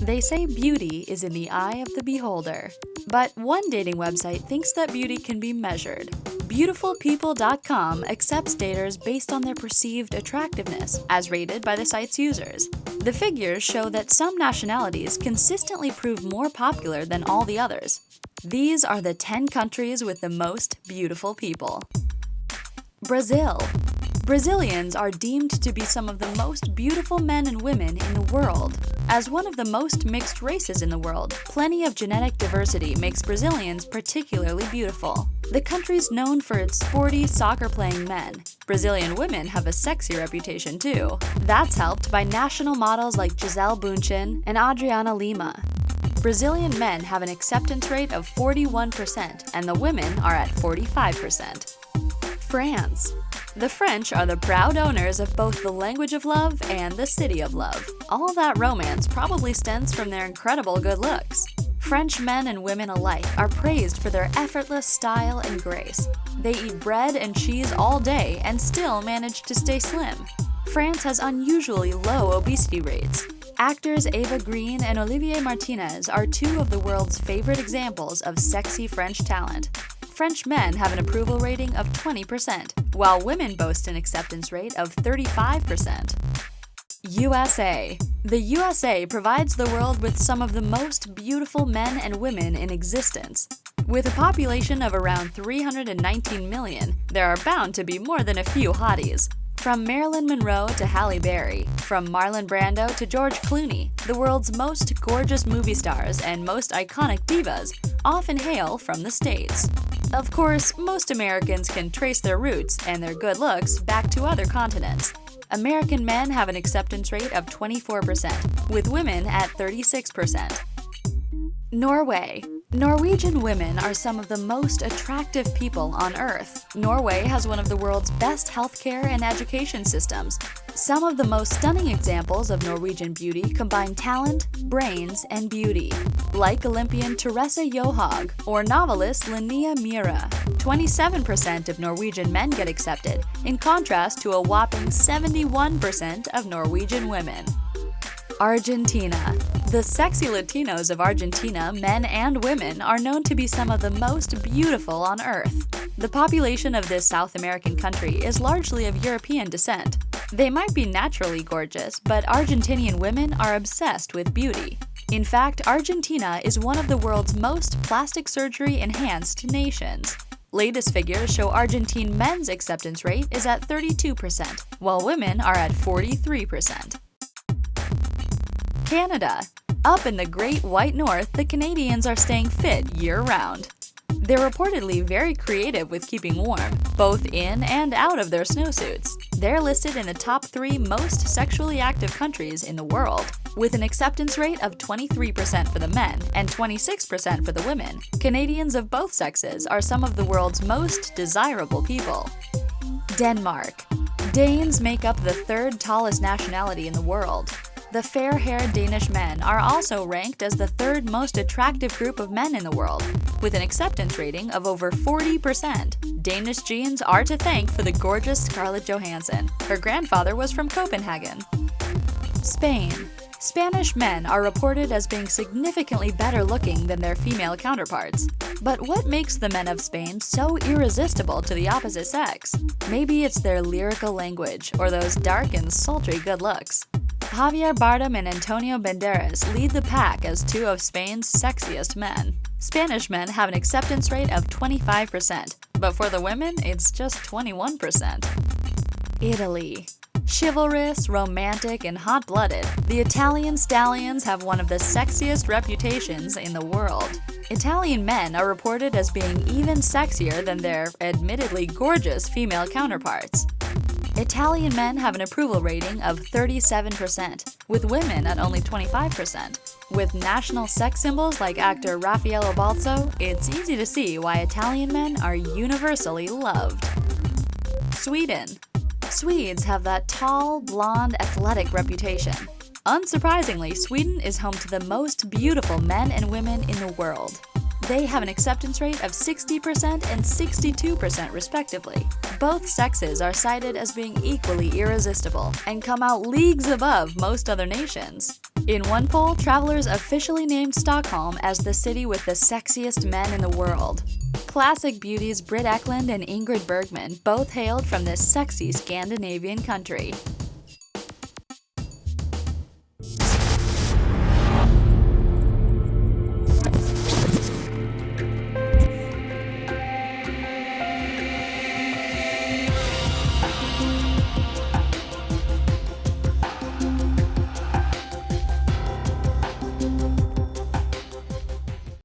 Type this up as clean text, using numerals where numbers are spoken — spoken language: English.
They say beauty is in the eye of the beholder. But one dating website thinks that beauty can be measured. Beautifulpeople.com accepts daters based on their perceived attractiveness, as rated by the site's users. The figures show that some nationalities consistently prove more popular than all the others. These are the 10 countries with the most beautiful people. Brazil. Brazilians are deemed to be some of the most beautiful men and women in the world. As one of the most mixed races in the world, plenty of genetic diversity makes Brazilians particularly beautiful. The country's known for its sporty, soccer-playing men. Brazilian women have a sexy reputation too. That's helped by national models like Gisele Bündchen and Adriana Lima. Brazilian men have an acceptance rate of 41%, and the women are at 45%. France. The French are the proud owners of both the language of love and the city of love. All that romance probably stems from their incredible good looks. French men and women alike are praised for their effortless style and grace. They eat bread and cheese all day and still manage to stay slim. France has unusually low obesity rates. Actors Eva Green and Olivier Martinez are two of the world's favorite examples of sexy French talent. French men have an approval rating of 20%, while women boast an acceptance rate of 35%. USA. The USA provides the world with some of the most beautiful men and women in existence. With a population of around 319 million, there are bound to be more than a few hotties. From Marilyn Monroe to Halle Berry, from Marlon Brando to George Clooney, the world's most gorgeous movie stars and most iconic divas often hail from the States. Of course, most Americans can trace their roots and their good looks back to other continents. American men have an acceptance rate of 24%, with women at 36%. Norway. Norwegian women are some of the most attractive people on Earth. Norway has one of the world's best healthcare and education systems. Some of the most stunning examples of Norwegian beauty combine talent, brains, and beauty, like Olympian Teresa Johaug or novelist Linnea Mira. 27% of Norwegian men get accepted, in contrast to a whopping 71% of Norwegian women. Argentina. The sexy Latinos of Argentina, men and women, are known to be some of the most beautiful on Earth. The population of this South American country is largely of European descent. They might be naturally gorgeous, but Argentinian women are obsessed with beauty. In fact, Argentina is one of the world's most plastic surgery-enhanced nations. Latest figures show Argentine men's acceptance rate is at 32%, while women are at 43%. Canada. Up in the Great White North, the Canadians are staying fit year-round. They're reportedly very creative with keeping warm, both in and out of their snowsuits. They're listed in the top 3 most sexually active countries in the world. With an acceptance rate of 23% for the men and 26% for the women, Canadians of both sexes are some of the world's most desirable people. Denmark. Danes make up the 3rd tallest nationality in the world. The fair-haired Danish men are also ranked as the 3rd most attractive group of men in the world, with an acceptance rating of over 40%. Danish genes are to thank for the gorgeous Scarlett Johansson. Her grandfather was from Copenhagen. Spain. Spanish men are reported as being significantly better looking than their female counterparts. But what makes the men of Spain so irresistible to the opposite sex? Maybe it's their lyrical language or those dark and sultry good looks. Javier Bardem and Antonio Banderas lead the pack as 2 of Spain's sexiest men. Spanish men have an acceptance rate of 25%, but for the women, it's just 21%. Italy. Chivalrous, romantic, and hot-blooded, the Italian stallions have one of the sexiest reputations in the world. Italian men are reported as being even sexier than their admittedly gorgeous female counterparts. Italian men have an approval rating of 37%, with women at only 25%. With national sex symbols like actor Raffaello Balzo, it's easy to see why Italian men are universally loved. Sweden. Swedes have that tall, blonde, athletic reputation. Unsurprisingly, Sweden is home to the most beautiful men and women in the world. They have an acceptance rate of 60% and 62% respectively. Both sexes are cited as being equally irresistible and come out leagues above most other nations. In one poll, travelers officially named Stockholm as the city with the sexiest men in the world. Classic beauties Britt Ekland and Ingrid Bergman both hailed from this sexy Scandinavian country.